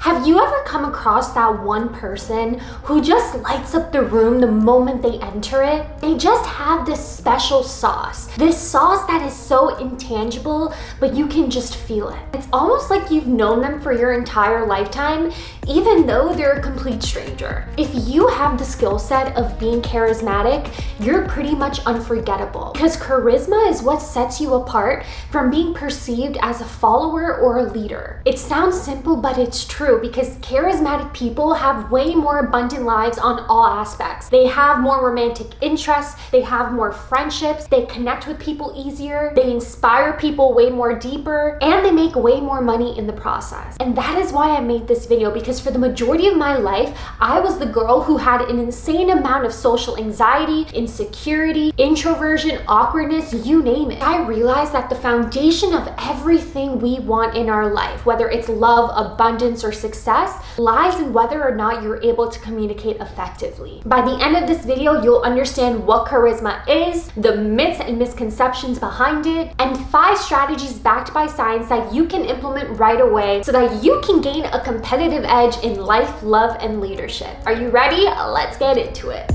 Have you ever come across that one person who just lights up the room the moment they enter it? They just have this special sauce. This sauce that is so intangible, but you can just feel it. It's almost like you've known them for your entire lifetime, even though they're a complete stranger. If you have the skill set of being charismatic, you're pretty much unforgettable. Because charisma is what sets you apart from being perceived as a follower or a leader. It sounds simple, but it's true. Because charismatic people have way more abundant lives on all aspects. They have more romantic interests, they have more friendships, they connect with people easier, they inspire people way more deeper, and they make way more money in the process. And that is why I made this video, because for the majority of my life, I was the girl who had an insane amount of social anxiety, insecurity, introversion, awkwardness, you name it. I realized that the foundation of everything we want in our life, whether it's love, abundance, or success, lies in whether or not you're able to communicate effectively. By the end of this video, you'll understand what charisma is, the myths and misconceptions behind it, and 5 strategies backed by science that you can implement right away so that you can gain a competitive edge in life, love, and leadership. Are you ready? Let's get into it.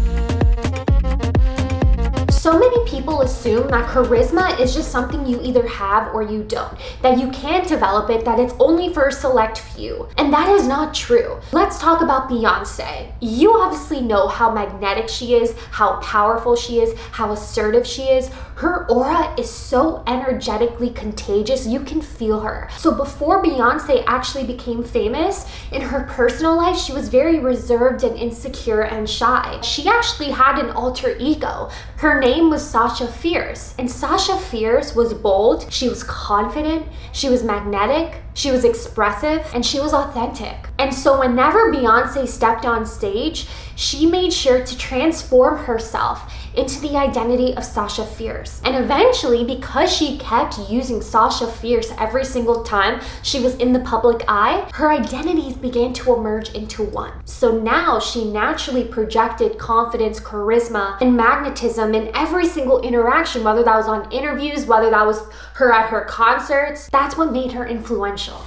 So many people assume that charisma is just something you either have or you don't, that you can't develop it, that it's only for a select few. And that is not true. Let's talk about Beyonce. You obviously know how magnetic she is, how powerful she is, how assertive she is. Her aura is so energetically contagious, you can feel her. So before Beyonce actually became famous, in her personal life, she was very reserved and insecure and shy. She actually had an alter ego. Her name was Sasha Fierce, and Sasha Fierce was bold, she was confident, she was magnetic, she was expressive, and she was authentic. And so whenever Beyonce stepped on stage, she made sure to transform herself into the identity of Sasha Fierce. And eventually, because she kept using Sasha Fierce every single time she was in the public eye, her identities began to emerge into one. So now she naturally projected confidence, charisma, and magnetism in every single interaction, whether that was on interviews, whether that was her at her concerts. That's what made her influential.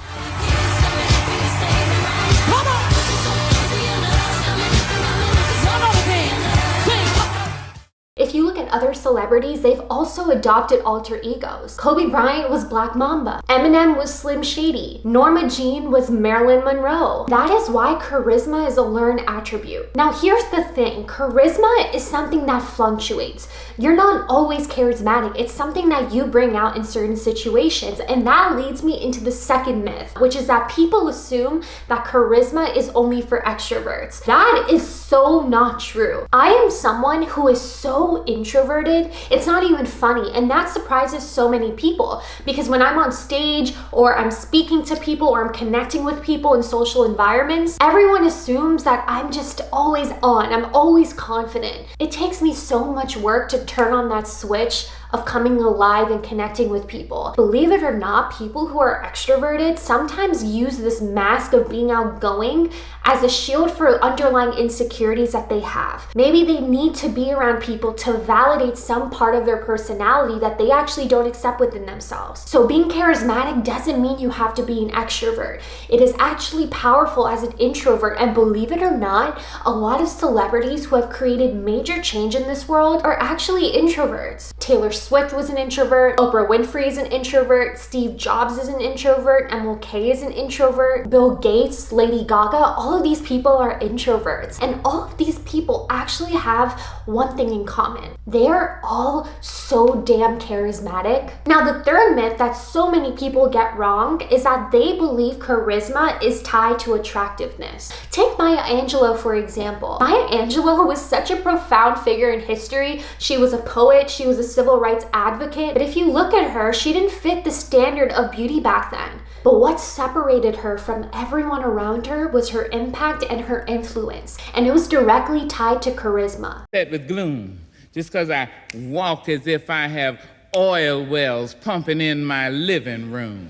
If you look at other celebrities, they've also adopted alter egos. Kobe Bryant was Black Mamba. Eminem was Slim Shady. Norma Jean was Marilyn Monroe. That is why charisma is a learned attribute. Now here's the thing, charisma is something that fluctuates. You're not always charismatic. It's something that you bring out in certain situations. And that leads me into the second myth, which is that people assume that charisma is only for extroverts. That is so not true. I am someone who is so introverted, it's not even funny, and that surprises so many people, because when I'm on stage or I'm speaking to people or I'm connecting with people in social environments, everyone assumes that I'm just always on, I'm always confident. It takes me so much work to turn on that switch of coming alive and connecting with people. Believe it or not, people who are extroverted sometimes use this mask of being outgoing as a shield for underlying insecurities that they have. Maybe they need to be around people to validate some part of their personality that they actually don't accept within themselves. So being charismatic doesn't mean you have to be an extrovert. It is actually powerful as an introvert, and believe it or not, a lot of celebrities who have created major change in this world are actually introverts. Taylor Swift was an introvert, Oprah Winfrey is an introvert, Steve Jobs is an introvert, MLK is an introvert, Bill Gates, Lady Gaga, all of these people are introverts. And all of these people actually have one thing in common. They are all so damn charismatic. Now, the third myth that so many people get wrong is that they believe charisma is tied to attractiveness. Take Maya Angelou, for example. Maya Angelou was such a profound figure in history. She was a poet, she was a civil rights advocate, but if you look at her, she didn't fit the standard of beauty back then. But what separated her from everyone around her was her impact and her influence, and it was directly tied to charisma. With gloom, just because I walk as if I have oil wells pumping in my living room.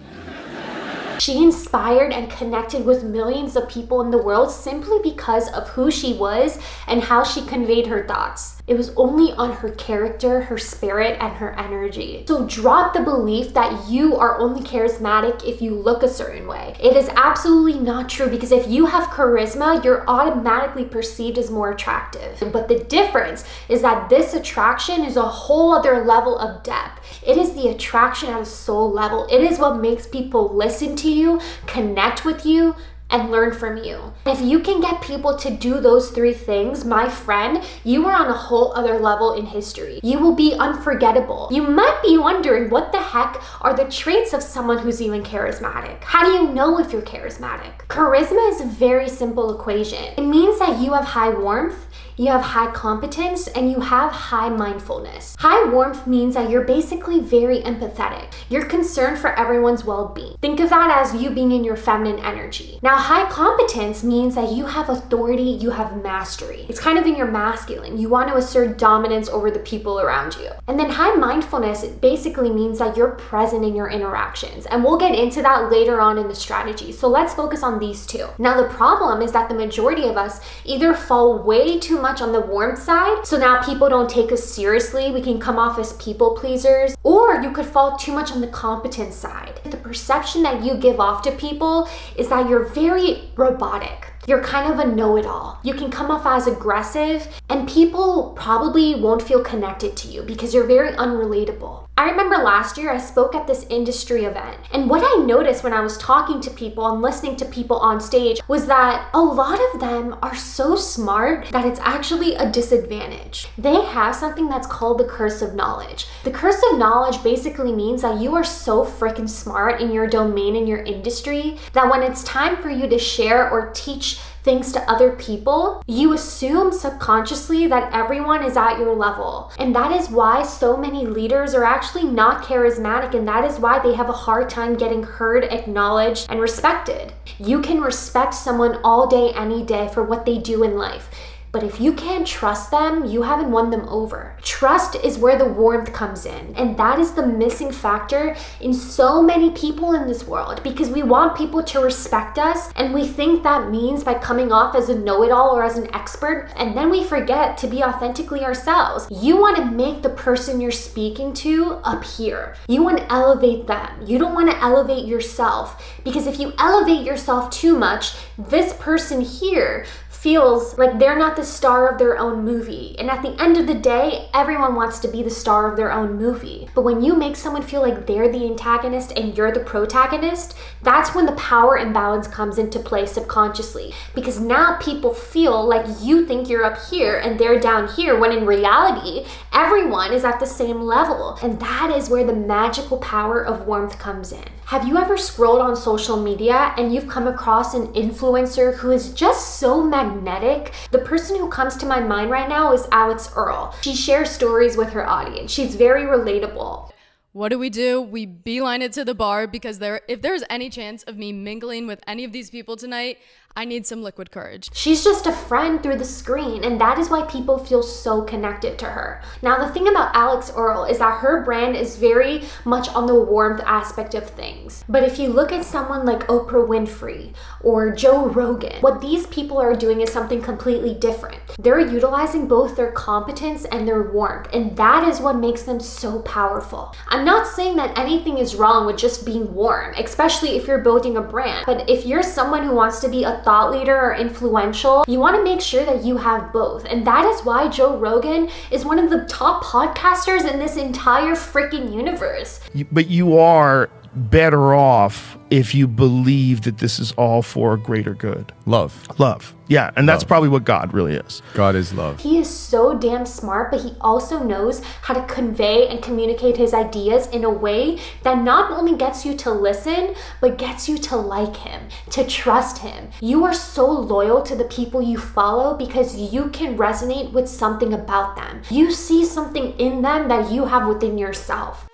She inspired and connected with millions of people in the world simply because of who she was and how she conveyed her thoughts. It was only on her character, her spirit, and her energy. So drop the belief that you are only charismatic if you look a certain way. It is absolutely not true, because if you have charisma, you're automatically perceived as more attractive. But the difference is that this attraction is a whole other level of depth. It is the attraction at a soul level. It is what makes people listen to you, connect with you, and learn from you. If you can get people to do those 3 things, my friend, you are on a whole other level in history. You will be unforgettable. You might be wondering, what the heck are the traits of someone who's even charismatic? How do you know if you're charismatic? Charisma is a very simple equation. It means that you have high warmth, you have high competence, and you have high mindfulness. High warmth means that you're basically very empathetic. You're concerned for everyone's well-being. Think of that as you being in your feminine energy. Now, high competence means that you have authority, you have mastery. It's kind of in your masculine. You want to assert dominance over the people around you. And then high mindfulness, it basically means that you're present in your interactions. And we'll get into that later on in the strategy. So let's focus on these 2. Now, the problem is that the majority of us either fall way too much on the warmth side, so now people don't take us seriously, we can come off as people pleasers, or you could fall too much on the competence side. The perception that you give off to people is that you're very robotic. You're kind of a know-it-all. You can come off as aggressive, and people probably won't feel connected to you because you're very unrelatable. I remember last year I spoke at this industry event, and what I noticed when I was talking to people and listening to people on stage was that a lot of them are so smart that it's actually a disadvantage. They have something that's called the curse of knowledge. The curse of knowledge basically means that you are so freaking smart in your domain, in your industry, that when it's time for you to share or teach things to other people, you assume subconsciously that everyone is at your level. And that is why so many leaders are actually not charismatic, and that is why they have a hard time getting heard, acknowledged, and respected. You can respect someone all day, any day for what they do in life. But if you can't trust them, you haven't won them over. Trust is where the warmth comes in. And that is the missing factor in so many people in this world, because we want people to respect us, and we think that means by coming off as a know-it-all or as an expert, and then we forget to be authentically ourselves. You want to make the person you're speaking to appear. You want to elevate them. You don't want to elevate yourself, because if you elevate yourself too much, this person here feels like they're not the star of their own movie. And at the end of the day, everyone wants to be the star of their own movie. But when you make someone feel like they're the antagonist and you're the protagonist, that's when the power imbalance comes into play subconsciously. Because now people feel like you think you're up here and they're down here, when in reality, everyone is at the same level. And that is where the magical power of warmth comes in. Have you ever scrolled on social media and you've come across an influencer who is just so magnetic? The person who comes to my mind right now is Alix Earle. She shares stories with her audience. She's very relatable. What do? We beeline it to the bar, because if there's any chance of me mingling with any of these people tonight, I need some liquid courage. She's just a friend through the screen, and that is why people feel so connected to her. Now, the thing about Alix Earle is that her brand is very much on the warmth aspect of things. But if you look at someone like Oprah Winfrey or Joe Rogan, what these people are doing is something completely different. They're utilizing both their competence and their warmth, and that is what makes them so powerful. I'm not saying that anything is wrong with just being warm, especially if you're building a brand. But if you're someone who wants to be a thought leader or influential, you want to make sure that you have both. And that is why Joe Rogan is one of the top podcasters in this entire freaking universe. But you are better off if you believe that this is all for a greater good. Love. Yeah, and that's probably what God really is. God is love. He is so damn smart, but he also knows how to convey and communicate his ideas in a way that not only gets you to listen, but gets you to like him, to trust him. You are so loyal to the people you follow because you can resonate with something about them. You see something in them that you have within yourself.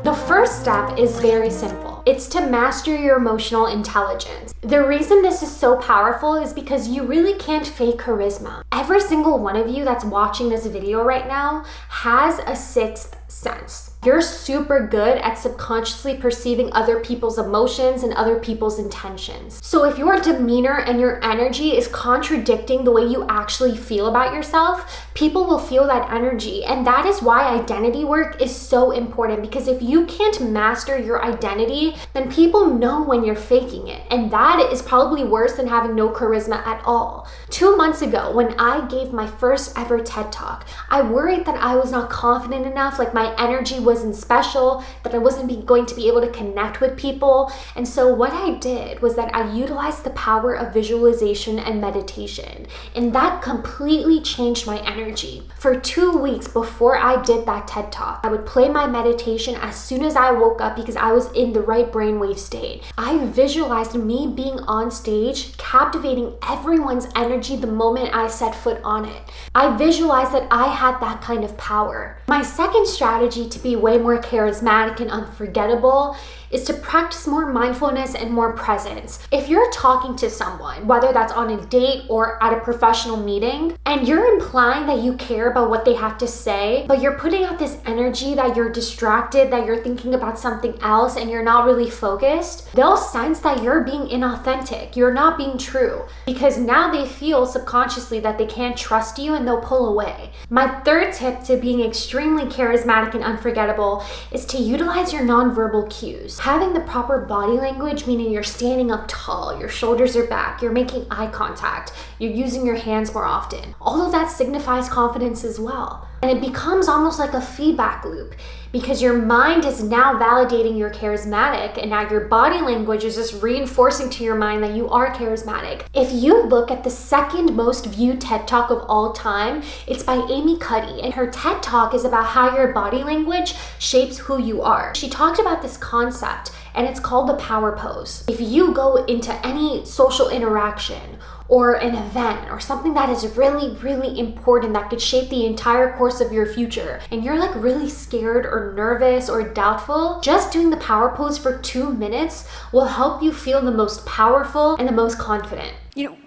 The first step is very simple. It's to master your emotional intelligence. The reason this is so powerful is because you really can't fake charisma. Every single one of you that's watching this video right now has a sixth sense. You're super good at subconsciously perceiving other people's emotions and other people's intentions. So if your demeanor and your energy is contradicting the way you actually feel about yourself, people will feel that energy. And that is why identity work is so important, because if you can't master your identity, then people know when you're faking it. And that is probably worse than having no charisma at all. 2 months ago, when I gave my first ever TED Talk, I worried that I was not confident enough, like my energy wasn't special, that I wasn't going to be able to connect with people. And so what I did was that I utilized the power of visualization and meditation. And that completely changed my energy. For 2 weeks before I did that TED Talk, I would play my meditation as soon as I woke up because I was in the right brainwave state. I visualized me being on stage, captivating everyone's energy the moment I set foot on it. I visualized that I had that kind of power. My second strategy to be way more charismatic and unforgettable is to practice more mindfulness and more presence. If you're talking to someone, whether that's on a date or at a professional meeting, and you're implying that you care about what they have to say, but you're putting out this energy that you're distracted, that you're thinking about something else, and you're not really focused, they'll sense that you're being inauthentic, you're not being true, because now they feel subconsciously that they can't trust you and they'll pull away. My third tip to being extremely charismatic and unforgettable is to utilize your nonverbal cues. Having the proper body language, meaning you're standing up tall, your shoulders are back, you're making eye contact, you're using your hands more often. All of that signifies confidence as well. And it becomes almost like a feedback loop, because your mind is now validating you're charismatic, and now your body language is just reinforcing to your mind that you are charismatic. If you look at the second most viewed TED Talk of all time, it's by Amy Cuddy, and her TED Talk is about how your body language shapes who you are. She talked about this concept, and it's called the power pose. If you go into any social interaction or an event or something that is really, really important that could shape the entire course of your future, and you're like really scared or nervous or doubtful, just doing the power pose for 2 minutes will help you feel the most powerful and the most confident.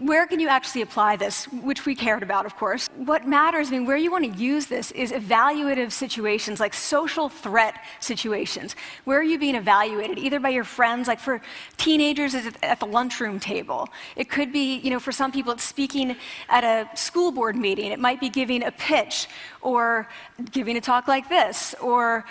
Where can you actually apply this, which we cared about, of course. What matters, where you want to use this is evaluative situations, like social threat situations. Where are you being evaluated? Either by your friends, like for teenagers, it's at the lunchroom table. It could be, for some people, it's speaking at a school board meeting. It might be giving a pitch, or giving a talk like this, or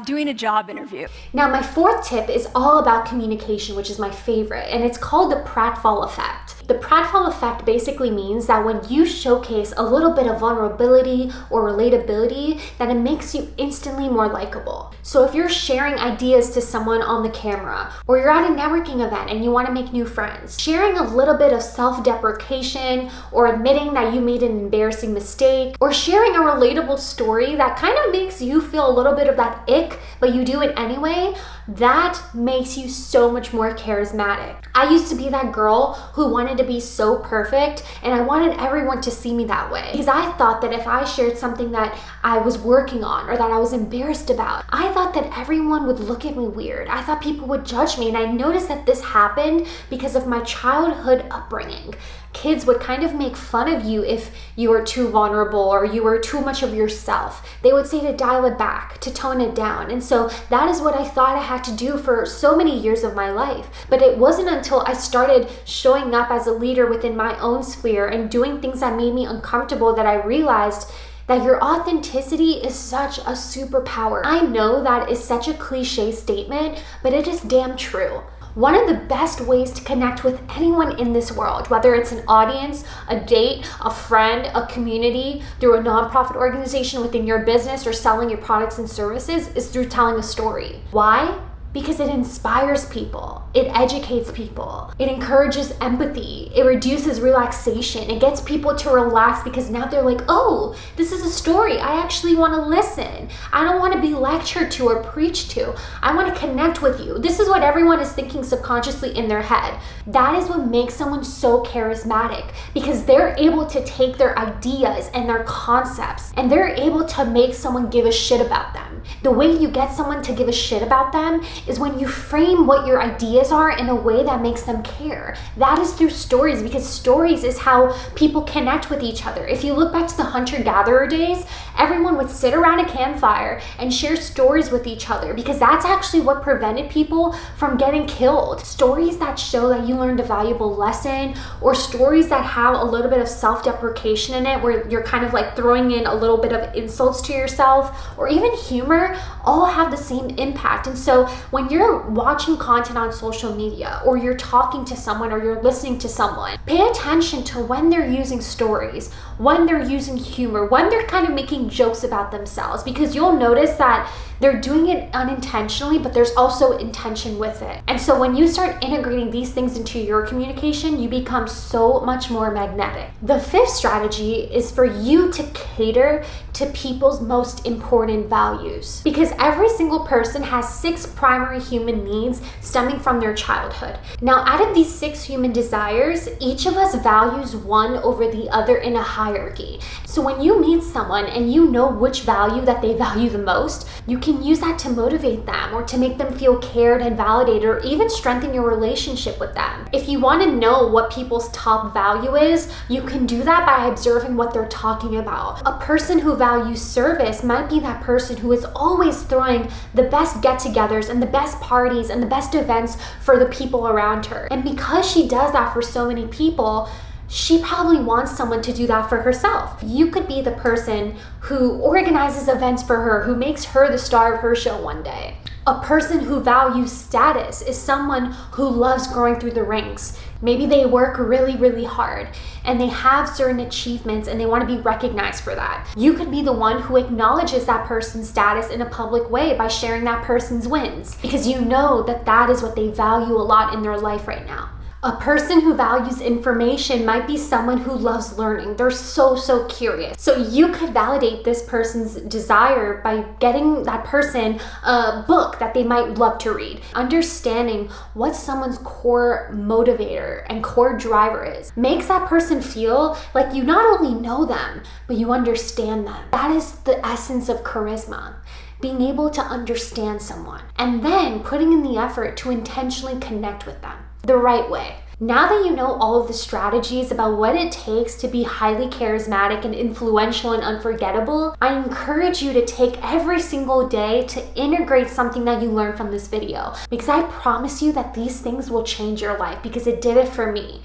doing a job interview. Now, my fourth tip is all about communication, which is my favorite, and it's called the Pratfall Effect. The Pratfall Effect basically means that when you showcase a little bit of vulnerability or relatability, that it makes you instantly more likable. So if you're sharing ideas to someone on the camera, or you're at a networking event and you want to make new friends, sharing a little bit of self-deprecation, or admitting that you made an embarrassing mistake, or sharing a relatable story that kind of makes you feel a little bit of that ick, but you do it anyway, that makes you so much more charismatic. I used to be that girl who wanted to be so perfect, and I wanted everyone to see me that way, because I thought that if I shared something that I was working on or that I was embarrassed about, I thought that everyone would look at me weird. I thought people would judge me, and I noticed that this happened because of my childhood upbringing. Kids would kind of make fun of you if you were too vulnerable or you were too much of yourself. They would say to dial it back, to tone it down. And so that is what I thought I had to do for so many years of my life. But it wasn't until I started showing up as a leader within my own sphere and doing things that made me uncomfortable that I realized that your authenticity is such a superpower. I know that is such a cliche statement, but it is damn true. One of the best ways to connect with anyone in this world, whether it's an audience, a date, a friend, a community, through a nonprofit organization within your business, or selling your products and services, is through telling a story. Why? Because it inspires people, it educates people, it encourages empathy, it reduces relaxation, it gets people to relax because now they're like, oh, this is a story, I actually want to listen. I don't want to be lectured to or preached to. I want to connect with you. This is what everyone is thinking subconsciously in their head. That is what makes someone so charismatic, because they're able to take their ideas and their concepts and they're able to make someone give a shit about them. The way you get someone to give a shit about them is when you frame what your ideas are in a way that makes them care. That is through stories, because stories is how people connect with each other. If you look back to the hunter-gatherer days, everyone would sit around a campfire and share stories with each other, because that's actually what prevented people from getting killed. Stories that show that you learned a valuable lesson, or stories that have a little bit of self-deprecation in it, where you're kind of like throwing in a little bit of insults to yourself, or even humor, all have the same impact. And so when you're watching content on social media, or you're talking to someone, or you're listening to someone, pay attention to when they're using stories, when they're using humor, when they're kind of making jokes about themselves, because you'll notice that they're doing it unintentionally, but there's also intention with it. And so when you start integrating these things into your communication, you become so much more magnetic. The fifth strategy is for you to cater to people's most important values, because every single person has 6 primary human needs stemming from their childhood. Now, out of these 6 human desires, each of us values one over the other in a hierarchy. So when you meet someone and you know which value that they value the most, you can use that to motivate them, or to make them feel cared and validated, or even strengthen your relationship with them. If you want to know what people's top value is, you can do that by observing what they're talking about. A person who values service might be that person who is always throwing the best get-togethers and the best parties and the best events for the people around her. And because she does that for so many people, she probably wants someone to do that for herself. You could be the person who organizes events for her, who makes her the star of her show one day. A person who values status is someone who loves growing through the ranks. Maybe they work really, really hard and they have certain achievements and they want to be recognized for that. You could be the one who acknowledges that person's status in a public way by sharing that person's wins, because you know that that is what they value a lot in their life right now. A person who values information might be someone who loves learning. They're so curious. So you could validate this person's desire by getting that person a book that they might love to read. Understanding what someone's core motivator and core driver is makes that person feel like you not only know them, but you understand them. That is the essence of charisma. Being able to understand someone and then putting in the effort to intentionally connect with them the right way. Now that you know all of the strategies about what it takes to be highly charismatic and influential and unforgettable, I encourage you to take every single day to integrate something that you learned from this video, because I promise you that these things will change your life, because it did it for me.